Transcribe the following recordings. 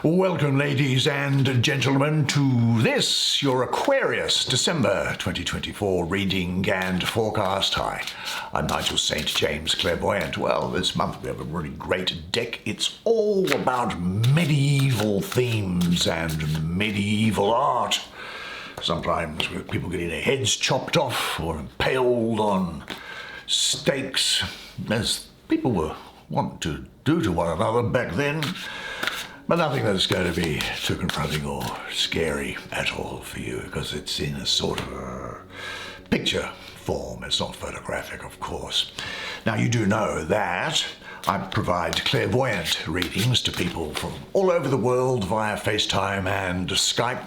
Welcome, ladies and gentlemen, to this, your Aquarius, December 2024 reading and forecast. Hi, I'm Nigel Saint James, Clairvoyant. Well, this month we have a really great deck. It's all about medieval themes and medieval art. Sometimes with people getting their heads chopped off or impaled on stakes, as people were wanting to do to one another back then. But nothing that's going to be too confronting or scary at all for you, because it's in a sort of a picture form. It's not photographic, of course. Now, you do know that I provide clairvoyant readings to people from all over the world via FaceTime and Skype.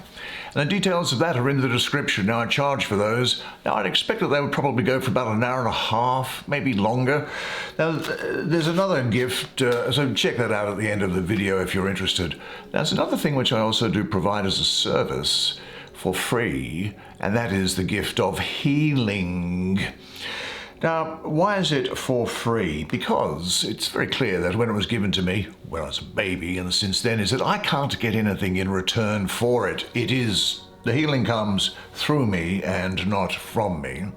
And the details of that are in the description. Now, I charge for those. Now, I'd expect that they would probably go for about an hour and a half, maybe longer. Now, there's another gift, so check that out at the end of the video if you're interested. Now, there's another thing which I also do provide as a service for free, and that is the gift of healing. Now, why is it for free? Because it's very clear that when it was given to me, when I was a baby, and since then, is that I can't get anything in return for it. The healing comes through me and not from me.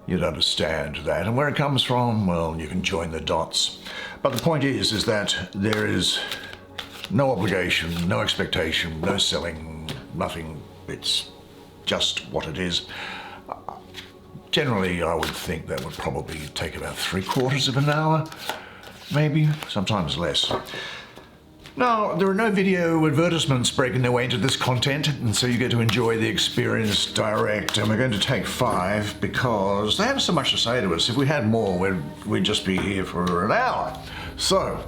You'd understand that. And where it comes from, well, you can join the dots. But the point is that there is no obligation, no expectation, no selling, nothing. It's just what it is. Generally, I would think that would probably take about 3/4 of an hour, maybe, sometimes less. Now, there are no video advertisements breaking their way into this content, and so you get to enjoy the experience direct. And we're going to take 5 because they have so much to say to us. If we had more, we'd just be here for an hour. So,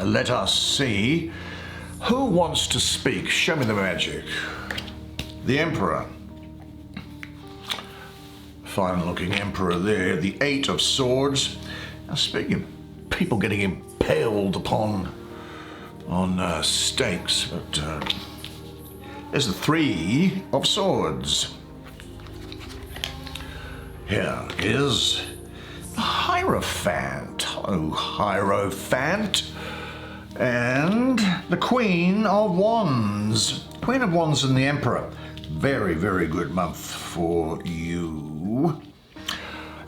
let us see. Who wants to speak? Show me the magic. The Emperor. Fine-looking Emperor there. The 8 of Swords. Now, speaking of people getting impaled upon on stakes, but there's the 3 of Swords. Here is the Hierophant. Oh, Hierophant. And the Queen of Wands. Queen of Wands and the Emperor. Very, very good month for you.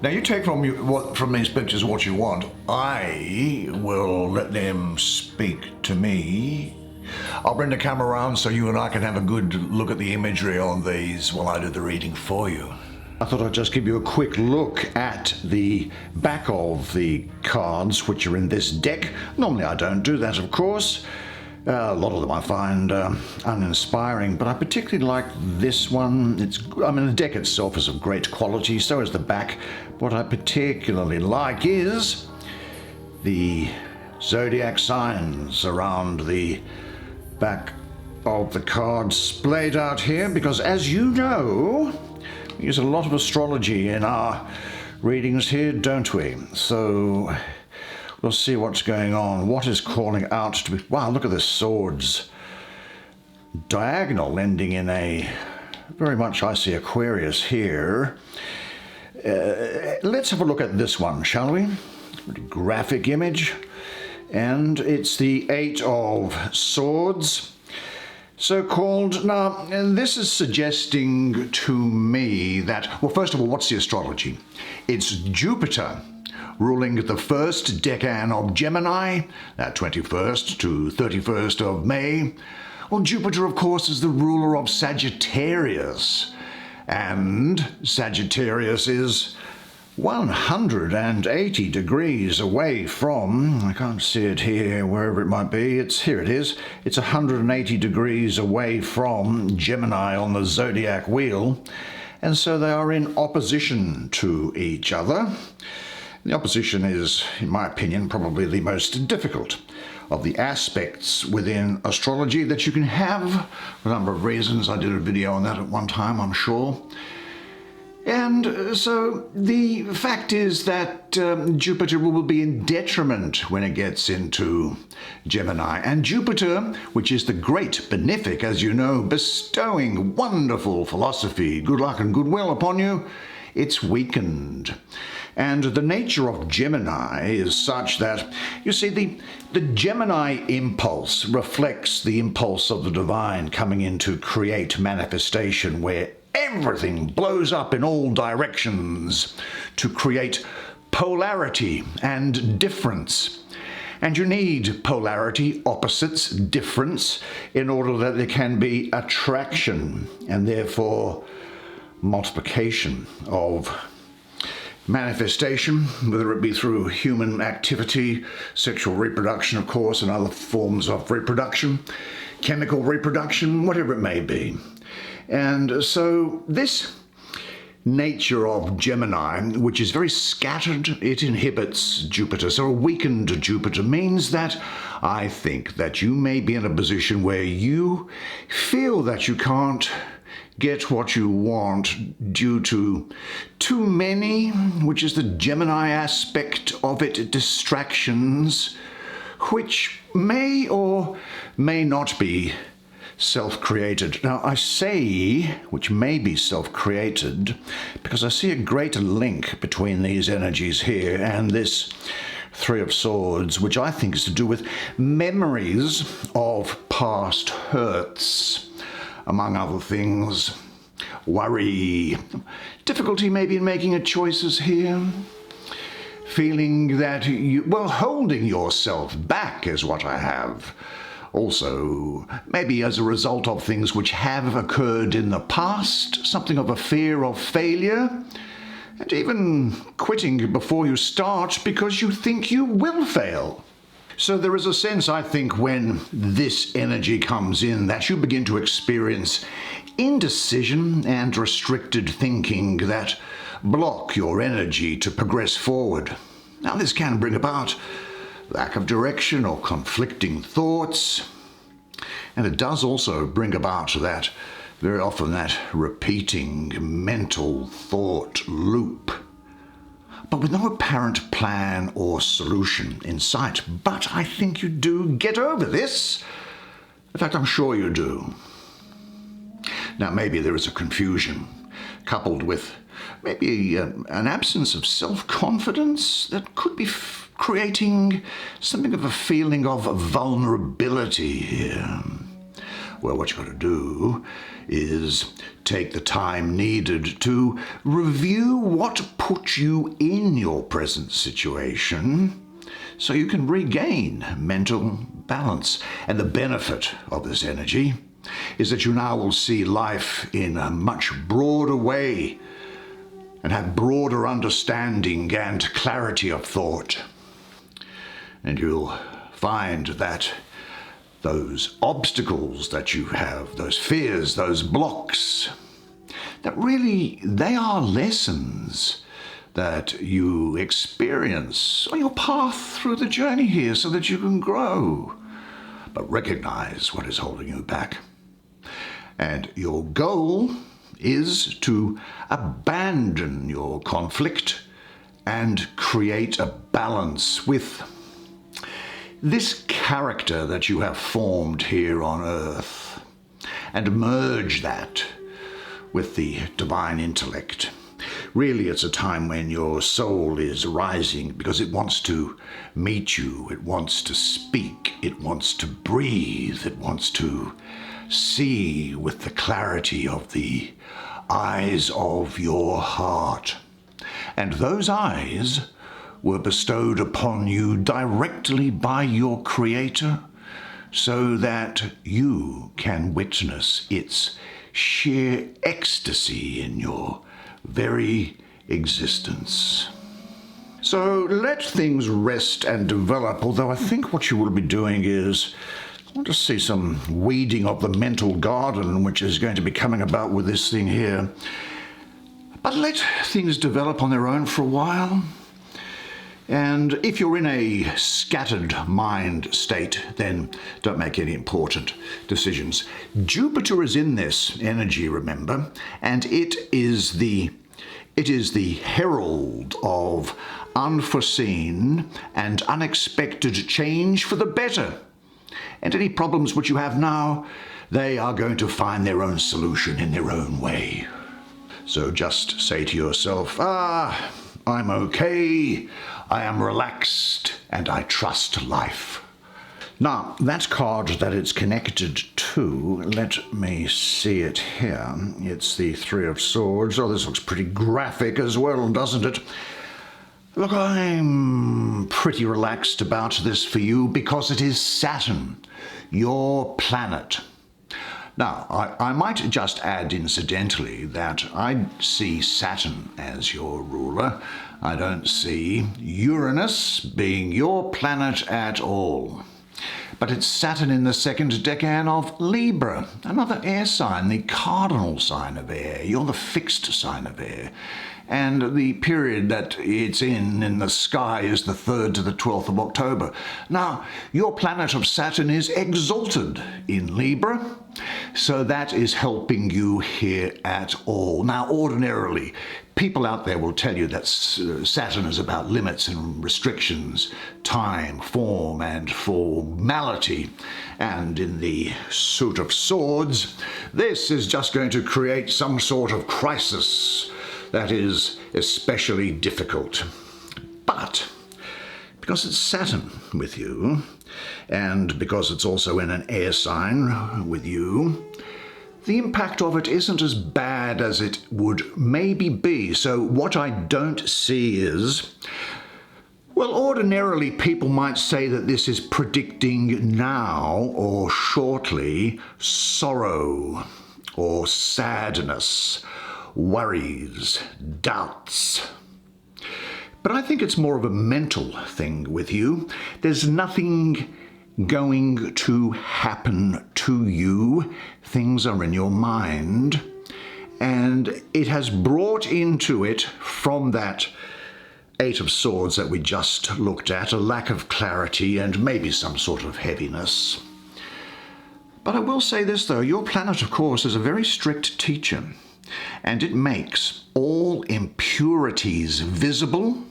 Now, you take from these pictures what you want. I will let them speak to me. I'll bring the camera around so you and I can have a good look at the imagery on these while I do the reading for you. I thought I'd just give you a quick look at the back of the cards which are in this deck. Normally I don't do that, of course. A lot of them I find uninspiring, but I particularly like this one. The deck itself is of great quality, so is the back. What I particularly like is the zodiac signs around the back of the cards splayed out here, because as you know, we use a lot of astrology in our readings here, don't we? So we'll see what's going on. What is calling out to be... Wow, look at the Swords. Diagonal ending in a... Very much I see Aquarius here. Let's have a look at this one, shall we? Graphic image. And it's the 8 of Swords. So-called. Now, this is suggesting to me that... Well, first of all, what's the astrology? It's Jupiter ruling the first decan of Gemini, that 21st to 31st of May. Well, Jupiter, of course, is the ruler of Sagittarius. And Sagittarius is 180 degrees away from, I can't see it here, wherever it might be, here it is. It's 180 degrees away from Gemini on the zodiac wheel. And so they are in opposition to each other. The opposition is, in my opinion, probably the most difficult of the aspects within astrology that you can have for a number of reasons. I did a video on that at one time, I'm sure. And so the fact is that Jupiter will be in detriment when it gets into Gemini. And Jupiter, which is the great benefic, as you know, bestowing wonderful philosophy, good luck and goodwill upon you, it's weakened. And the nature of Gemini is such that, you see, the Gemini impulse reflects the impulse of the divine coming in to create manifestation, where everything blows up in all directions to create polarity and difference. And you need polarity, opposites, difference, in order that there can be attraction and therefore multiplication of manifestation, whether it be through human activity, sexual reproduction, of course, and other forms of reproduction, chemical reproduction, whatever it may be. And so this nature of Gemini, which is very scattered, it inhibits Jupiter. So a weakened Jupiter means that I think that you may be in a position where you feel that you can't get what you want due to too many, which is the Gemini aspect of it, distractions, which may or may not be self-created. Now, I say which may be self-created because I see a great link between these energies here and this Three of Swords, which I think is to do with memories of past hurts, among other things. Worry, difficulty maybe in making choices here, feeling that holding yourself back is what I have. Also, maybe as a result of things which have occurred in the past, something of a fear of failure, and even quitting before you start because you think you will fail. So there is a sense, I think, when this energy comes in, that you begin to experience indecision and restricted thinking that block your energy to progress forward. Now, this can bring about lack of direction or conflicting thoughts, and it does also bring about that, very often, that repeating mental thought loop, but with no apparent plan or solution in sight. But I think you do get over this. In fact, I'm sure you do. Now, maybe there is a confusion coupled with maybe an absence of self-confidence that could be creating something of a feeling of vulnerability here. Well, what you've got to do is take the time needed to review what put you in your present situation so you can regain mental balance. And the benefit of this energy is that you now will see life in a much broader way and have broader understanding and clarity of thought. And you'll find that those obstacles that you have, those fears, those blocks, that really they are lessons that you experience on your path through the journey here so that you can grow. But recognize what is holding you back. And your goal is to abandon your conflict and create a balance with this character that you have formed here on earth, and merge that with the divine intellect. Really, it's a time when your soul is rising because it wants to meet you, it wants to speak, it wants to breathe, it wants to see with the clarity of the eyes of your heart. And those eyes were bestowed upon you directly by your Creator so that you can witness its sheer ecstasy in your very existence. So let things rest and develop, although I think what you will be doing is, I want to see some weeding of the mental garden, which is going to be coming about with this thing here. But let things develop on their own for a while. And if you're in a scattered mind state, then don't make any important decisions. Jupiter is in this energy, remember, and it is the herald of unforeseen and unexpected change for the better. And any problems which you have now, they are going to find their own solution in their own way. So just say to yourself, I'm okay, I am relaxed, and I trust life. Now, that card that it's connected to, let me see it here. It's the Three of Swords. Oh, this looks pretty graphic as well, doesn't it? Look, I'm pretty relaxed about this for you because it is Saturn, your planet. Now, I might just add incidentally that I see Saturn as your ruler. I don't see Uranus being your planet at all. But it's Saturn in the second decan of Libra, another air sign, the cardinal sign of air. You're the fixed sign of air. And the period that it's in the sky is the 3rd to the 12th of October. Now, your planet of Saturn is exalted in Libra, so that is helping you here at all. Now, ordinarily, people out there will tell you that Saturn is about limits and restrictions, time, form, and formality. And in the Suit of Swords, this is just going to create some sort of crisis that is especially difficult. But because it's Saturn with you, and because it's also in an air sign with you, the impact of it isn't as bad as it would maybe be. So what I don't see is, well, ordinarily people might say that this is predicting now or shortly sorrow or sadness, worries, doubts. But I think it's more of a mental thing with you. There's nothing going to happen to you. Things are in your mind, and it has brought into it from that Eight of Swords that we just looked at a lack of clarity and maybe some sort of heaviness. But I will say this though, your planet of course is a very strict teacher, and it makes all impurities visible,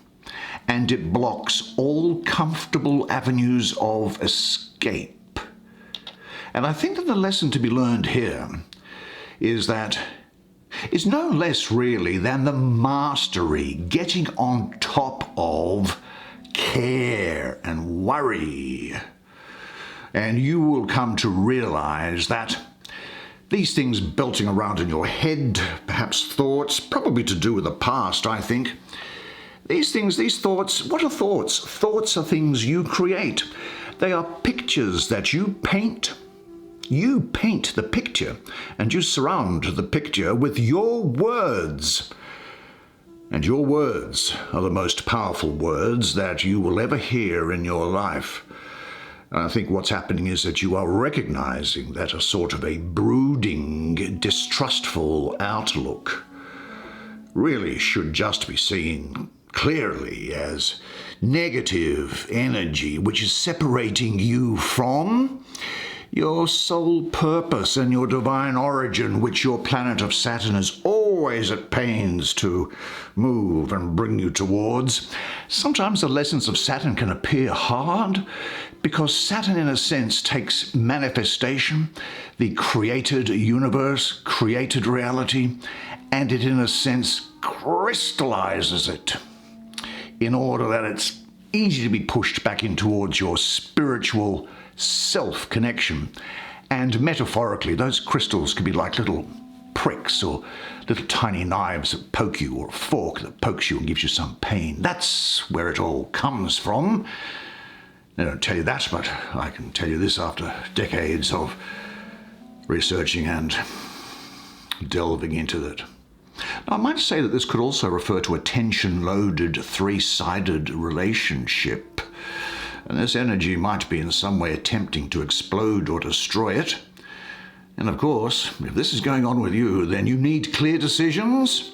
and it blocks all comfortable avenues of escape. And I think that the lesson to be learned here is that it's no less really than the mastery, getting on top of care and worry. And you will come to realize that these things belting around in your head, perhaps thoughts, probably to do with the past, I think. These things, these thoughts, what are thoughts? Thoughts are things you create. They are pictures that you paint. You paint the picture, and you surround the picture with your words. And your words are the most powerful words that you will ever hear in your life. And I think what's happening is that you are recognizing that a sort of a brooding, distrustful outlook really should just be seen clearly as negative energy, which is separating you from your sole purpose and your divine origin, which your planet of Saturn is always at pains to move and bring you towards. Sometimes the lessons of Saturn can appear hard because Saturn, in a sense, takes manifestation, the created universe, created reality, and it, in a sense, crystallizes it in order that it's easy to be pushed back in towards your spiritual self-connection. And metaphorically, those crystals can be like little pricks or little tiny knives that poke you, or a fork that pokes you and gives you some pain. That's where it all comes from. They don't tell you that, but I can tell you this after decades of researching and delving into that. Now, I might say that this could also refer to a tension-loaded, three-sided relationship. And this energy might be in some way attempting to explode or destroy it. And of course, if this is going on with you, then you need clear decisions,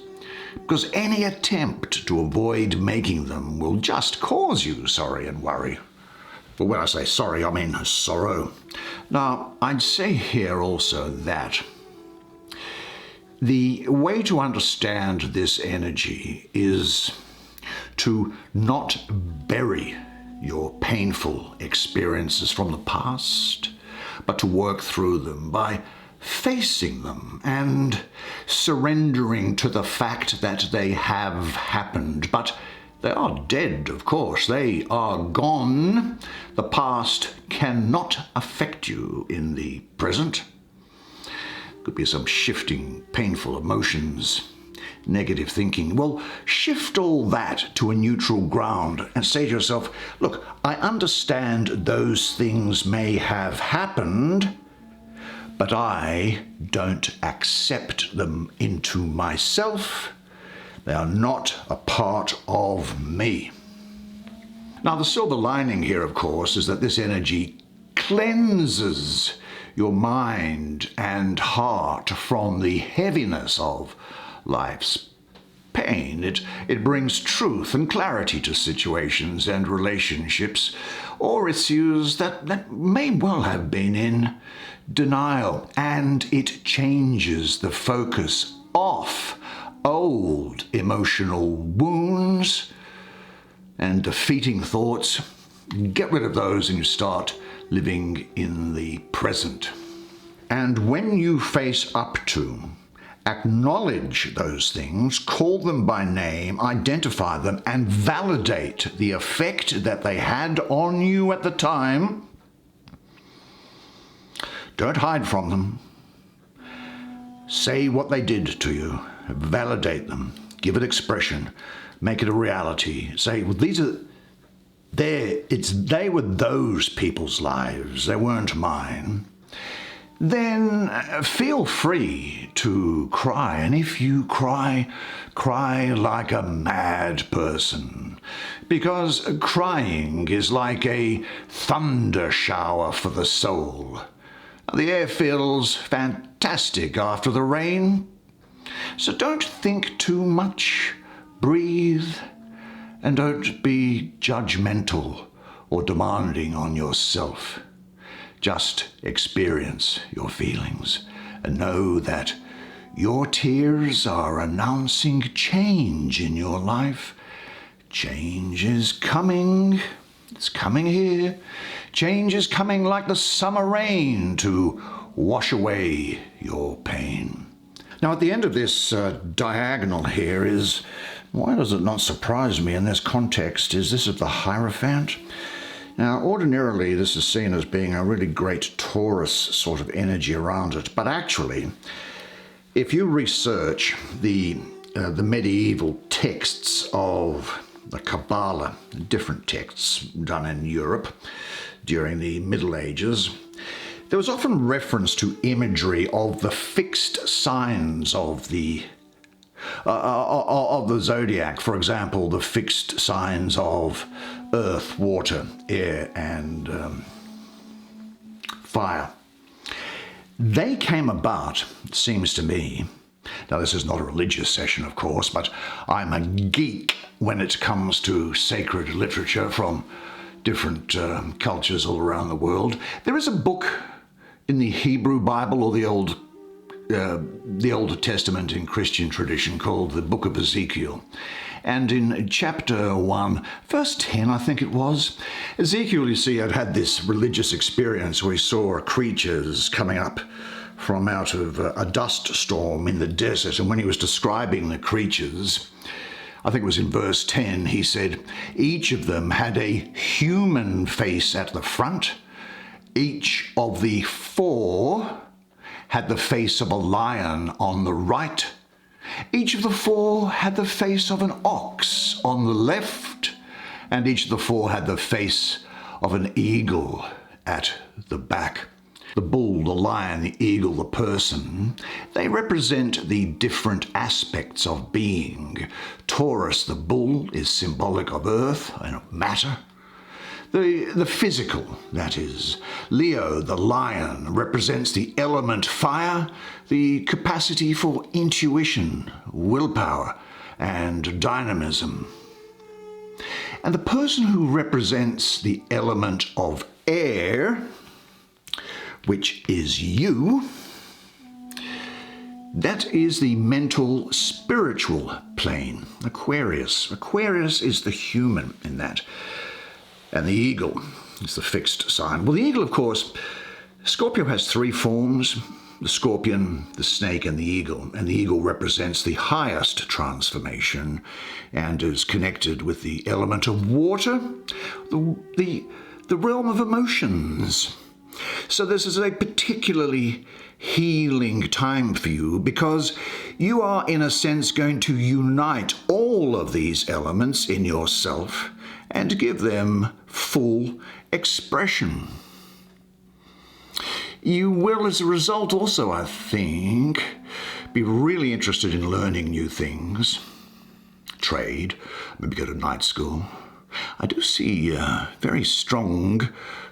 because any attempt to avoid making them will just cause you sorrow and worry. But when I say sorry, I mean sorrow. Now, I'd say here also that the way to understand this energy is to not bury your painful experiences from the past, but to work through them by facing them and surrendering to the fact that they have happened. But they are dead, of course. They are gone. The past cannot affect you in the present. Could be some shifting, painful emotions, negative thinking. Well, shift all that to a neutral ground and say to yourself, look, I understand those things may have happened, but I don't accept them into myself. They are not a part of me. Now, the silver lining here, of course, is that this energy cleanses your mind and heart from the heaviness of life's pain. It brings truth and clarity to situations and relationships or issues that may well have been in denial, and it changes the focus off old emotional wounds and defeating thoughts. Get rid of those and you start living in the present. And when you face up to, acknowledge those things, call them by name, identify them, and validate the effect that they had on you at the time, don't hide from them. Say what they did to you. Validate them. Give it expression. Make it a reality. Say, well, they were those people's lives. They weren't mine. Then feel free to cry. And if you cry, cry like a mad person. Because crying is like a thunder shower for the soul. The air feels fantastic after the rain. So don't think too much. Breathe. And don't be judgmental or demanding on yourself. Just experience your feelings and know that your tears are announcing change in your life. Change is coming. It's coming here. Change is coming like the summer rain to wash away your pain. Now, at the end of this diagonal here is, why does it not surprise me in this context, is this of the Hierophant. Now, ordinarily, this is seen as being a really great Taurus sort of energy around it. But actually, if you research the medieval texts of the Kabbalah, different texts done in Europe during the Middle Ages, there was often reference to imagery of the fixed signs of the zodiac. For example, the fixed signs of earth, water, air, and fire. They came about, it seems to me, now this is not a religious session, of course, but I'm a geek when it comes to sacred literature from different cultures all around the world. There is a book in the Hebrew Bible, or the Old Testament in Christian tradition, called the Book of Ezekiel. And in chapter 1, verse 10, I think it was, Ezekiel, you see, had had this religious experience where he saw creatures coming up from out of a dust storm in the desert. And when he was describing the creatures, I think it was in verse 10, he said, each of them had a human face at the front. Each of the four had the face of a lion on the right. Each of the four had the face of an ox on the left, and each of the four had the face of an eagle at the back. The bull, the lion, the eagle, the person, they represent the different aspects of being. Taurus, the bull, is symbolic of earth and of matter. The physical, that is. Leo, the lion, represents the element fire, the capacity for intuition, willpower, and dynamism. And the person who represents the element of air, which is you, that is the mental, spiritual plane, Aquarius. Aquarius is the human in that. And the eagle is the fixed sign. Well, the eagle, of course, Scorpio has three forms. the scorpion, the snake, and the eagle. And the eagle represents the highest transformation and is connected with the element of water, the realm of emotions. So this is a particularly healing time for you because you are, in a sense, going to unite all of these elements in yourself and give them full expression. You will, as a result, also, I think, be really interested in learning new things, trade, maybe go to night school. I do see very strong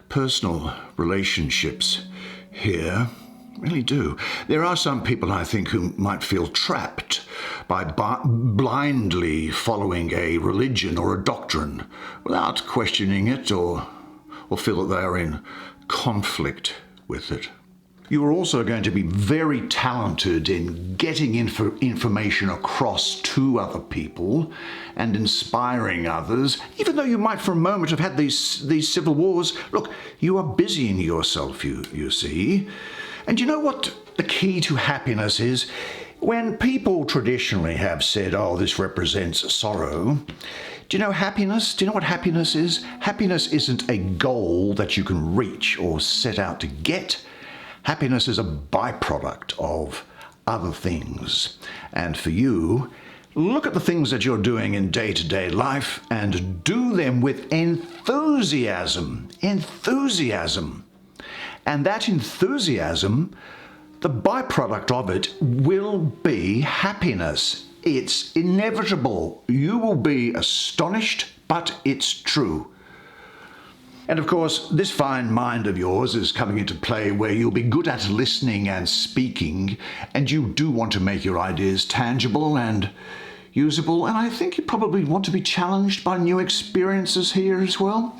personal relationships here, really do. There are some people, I think, who might feel trapped by blindly following a religion or a doctrine without questioning it or feel that they are in conflict with it. You are also going to be very talented in getting information across to other people and inspiring others, even though you might for a moment have had these civil wars. Look, you are busying yourself, you see. And you know what the key to happiness is? When people traditionally have said, oh, this represents sorrow, do you know happiness? Do you know what happiness is? Happiness isn't a goal that you can reach or set out to get. Happiness is a byproduct of other things. And for you, look at the things that you're doing in day-to-day life and do them with enthusiasm. Enthusiasm. And that enthusiasm, the byproduct of it will be happiness. It's inevitable. You will be astonished, but it's true. And of course, this fine mind of yours is coming into play where you'll be good at listening and speaking, and you do want to make your ideas tangible and usable, and I think you probably want to be challenged by new experiences here as well.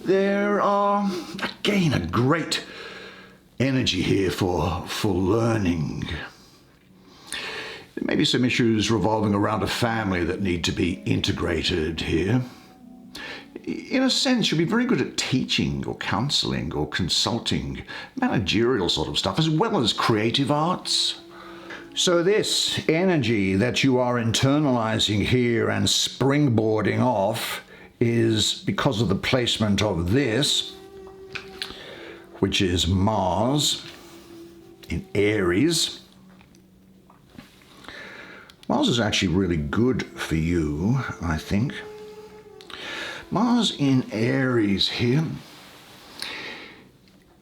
There are, again, a great energy here for learning. There may be some issues revolving around a family that need to be integrated here. In a sense, you'll be very good at teaching or counseling or consulting, managerial sort of stuff, as well as creative arts. So this energy that you are internalizing here and springboarding off is because of the placement of this, which is Mars in Aries. Mars is actually really good for you, I think. Mars in Aries here.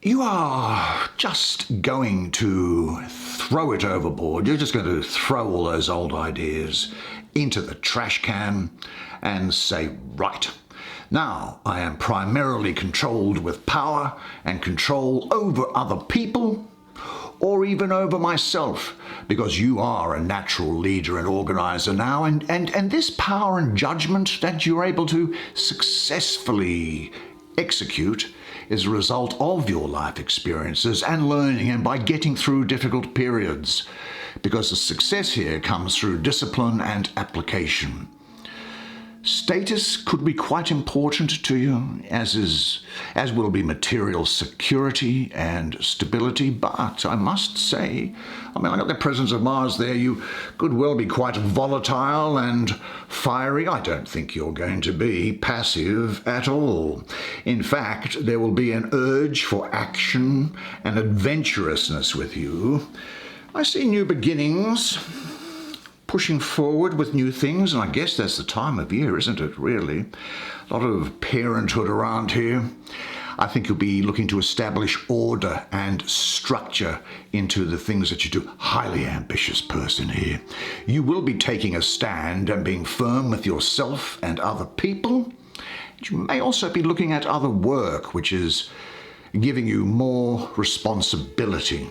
You are just going to throw it overboard. You're just going to throw all those old ideas into the trash can and say, right, now I am primarily controlled with power and control over other people or even over myself, because you are a natural leader and organizer now, and this power and judgment that you're able to successfully execute is a result of your life experiences and learning and by getting through difficult periods, because the success here comes through discipline and application. Status could be quite important to you, as will be material security and stability, but I must say, I got the presence of Mars there, you could well be quite volatile and fiery. I don't think you're going to be passive at all. In fact, there will be an urge for action and adventurousness with you. I see new beginnings, pushing forward with new things, and I guess that's the time of year, isn't it, really? A lot of parenthood around here. I think you'll be looking to establish order and structure into the things that you do. Highly ambitious person here. You will be taking a stand and being firm with yourself and other people. You may also be looking at other work, which is giving you more responsibility.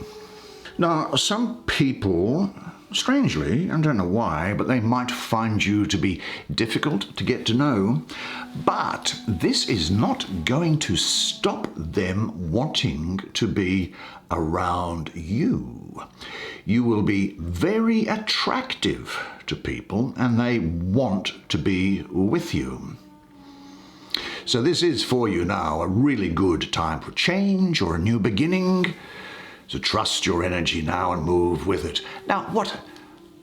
Now, some people, strangely, I don't know why, but they might find you to be difficult to get to know. But this is not going to stop them wanting to be around you. You will be very attractive to people and they want to be with you. So this is for you now a really good time for change or a new beginning. So trust your energy now and move with it. Now, what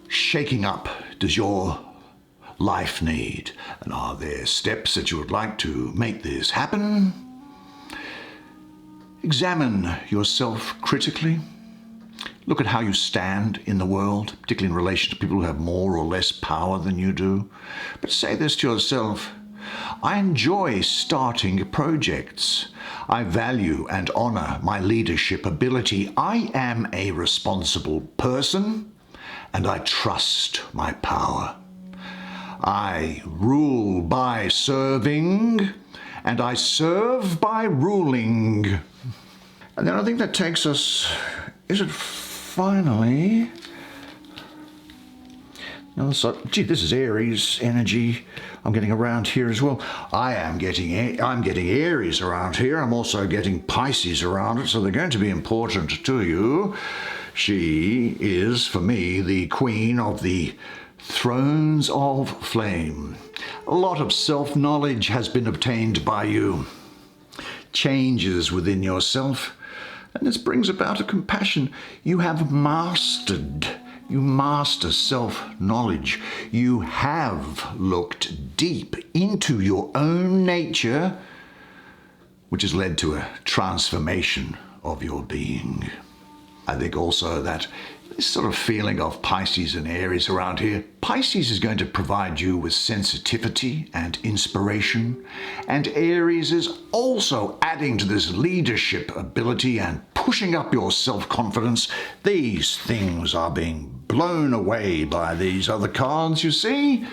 shaking up does your life need? And are there steps that you would like to make this happen? Examine yourself critically. Look at how you stand in the world, particularly in relation to people who have more or less power than you do. But say this to yourself: I enjoy starting projects. I value and honor my leadership ability. I am a responsible person, and I trust my power. I rule by serving, and I serve by ruling. And then I think that takes us, is it finally? So, gee, this is Aries energy I'm getting around here as well. I'm getting Aries around here. I'm also getting Pisces around it, so they're going to be important to you. She is, for me, the queen of the thrones of flame. A lot of self-knowledge has been obtained by you. Changes within yourself. And this brings about a compassion. You master self-knowledge. You have looked deep into your own nature, which has led to a transformation of your being. I think also that this sort of feeling of Pisces and Aries around here, Pisces is going to provide you with sensitivity and inspiration, and Aries is also adding to this leadership ability and pushing up your self-confidence. These things are being blown away by these other cards, you see.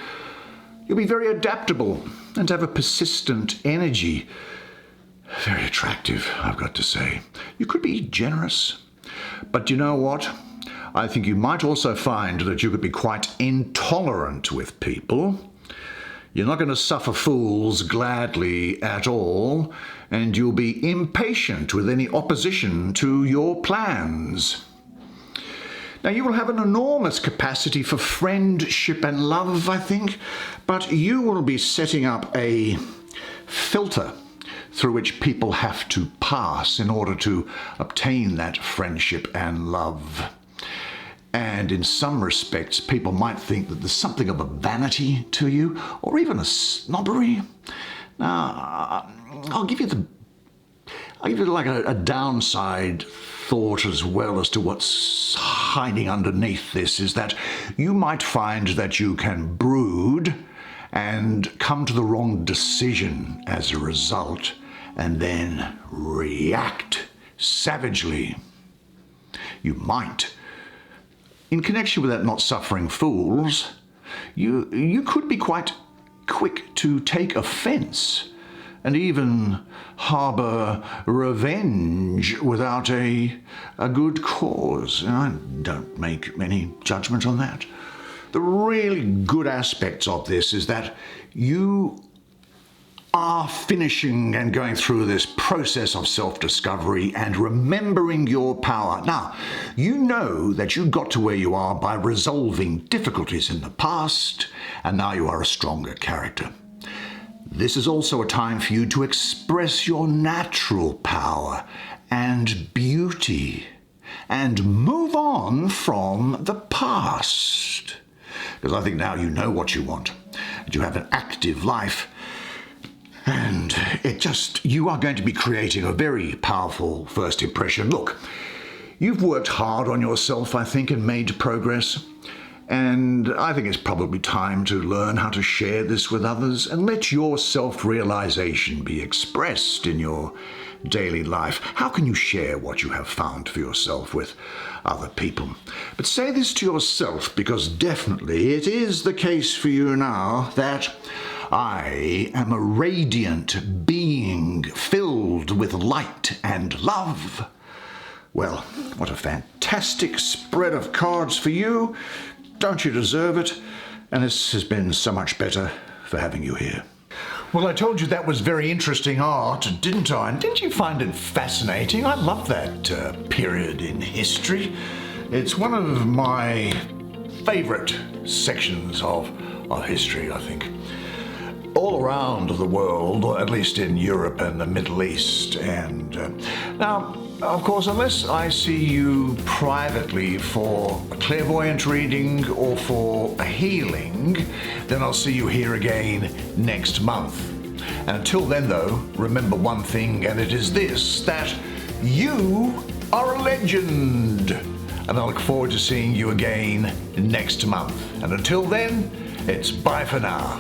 You'll be very adaptable and have a persistent energy. Very attractive, I've got to say. You could be generous, but you know what? I think you might also find that you could be quite intolerant with people. You're not going to suffer fools gladly at all, and you'll be impatient with any opposition to your plans. Now, you will have an enormous capacity for friendship and love, I think, but you will be setting up a filter through which people have to pass in order to obtain that friendship and love. And in some respects, people might think that there's something of a vanity to you, or even a snobbery. Now, I'll give you like a downside thought as well as to what's hiding underneath this, is that you might find that you can brood and come to the wrong decision as a result, and then react savagely. You might. In connection with that not suffering fools, you could be quite quick to take offense and even harbor revenge without a good cause. I don't make any judgment on that. The really good aspects of this is that you are finishing and going through this process of self-discovery and remembering your power. Now, you know that you got to where you are by resolving difficulties in the past, and now you are a stronger character. This is also a time for you to express your natural power and beauty and move on from the past. Because I think now you know what you want, and you have an active life. And you are going to be creating a very powerful first impression. Look, you've worked hard on yourself, I think, and made progress. And I think it's probably time to learn how to share this with others and let your self-realization be expressed in your daily life. How can you share what you have found for yourself with other people? But say this to yourself, because definitely it is the case for you now that I am a radiant being filled with light and love. Well, what a fantastic spread of cards for you. Don't you deserve it? And this has been so much better for having you here. Well, I told you that was very interesting art, didn't I? And didn't you find it fascinating? I love that period in history. It's one of my favorite sections of history, I think. All around the world, or at least in Europe and the Middle East. And now, Of course, unless I see you privately for a clairvoyant reading or for a healing, then I'll see you here again next month. And until then, though, remember one thing, and it is this, that you are a legend. And I look forward to seeing you again next month. And until then, it's bye for now.